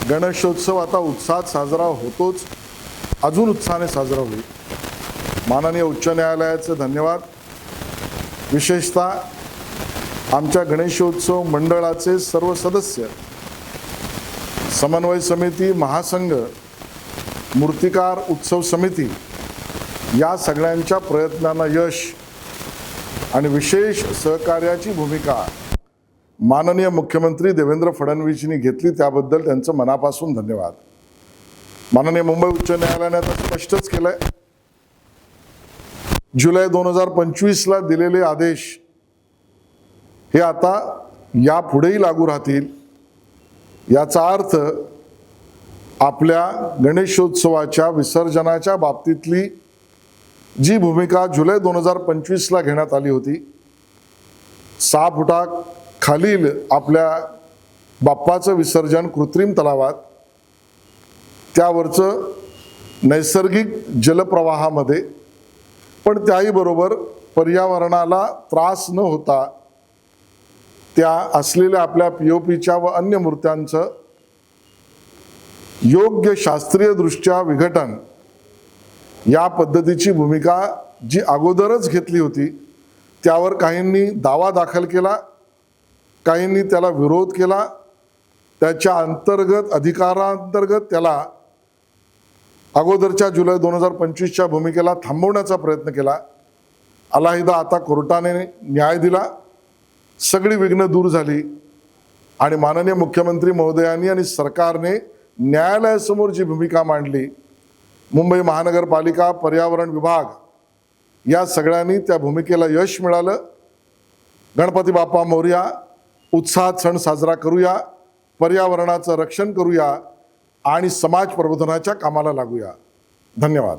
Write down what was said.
गणेशोत्सव आता उत्साहात साजरा होतोच, अजून उत्साहाने साजरा होईल। माननीय उच्च न्यायालयाचे धन्यवाद। विशेषतः आमच्या गणेशोत्सव मंडळाचे सर्व सदस्य, समन्वय समिती, महासंघ, मूर्तिकार उत्सव समिती या सगळ्यांच्या प्रयत्नांना यश आणि विशेष सहकार्याची भूमिका माननीय मुख्यमंत्री देवेंद्र फडणवीसजींनी घेतली, त्याबद्दल त्यांचं मनापासून धन्यवाद। माननीय मुंबई उच्च न्यायालयाने आता स्पष्टच केलंय, जुलै 2025 ला दिलेले आदेश हे आता यापुढेही लागू राहतील। याचा अर्थ आपल्या गणेशोत्सवाच्या विसर्जनाच्या बाबतीतली जी भूमिका जुलै 2025 ला घेण्यात आली होती, 6 फुटा खालील आपल्या बाप्पाचं विसर्जन कृत्रिम तलावात, त्यावरचं नैसर्गिक जलप्रवाहामध्ये, पण त्याही बरोबर पर्यावरणाला त्रास न होता त्या असलेल्या आपल्या पीओपीच्या व अन्य मूर्त्यांचं योग्य शास्त्रीय दृष्ट्या विघटन, या पद्धतीची भूमिका जी अगोदरच घेतली होती, त्यावर काहींनी दावा दाखल केला, काहींनी त्याला विरोध केला, त्याच्या अंतर्गत अधिकारांतर्गत त्याला अगोदरच्या जुलै 2025च्या भूमिकेला थांबवण्याचा प्रयत्न केला। अलाहिदा आता कोर्टाने न्याय दिला, सगळी विघ्न दूर झाली आणि माननीय मुख्यमंत्री महोदयांनी आणि सरकारने न्यायालयासमोर जी भूमिका मांडली, मुंबई महानगरपालिका, पर्यावरण विभाग या सगळ्यांनी त्या भूमिकेला यश मिळालं। गणपती बाप्पा मोरया, उत्साहात सण साजरा करूया, पर्यावरणाचं रक्षण करूया आणि समाज प्रबोधनाच्या कामाला लागूया। धन्यवाद।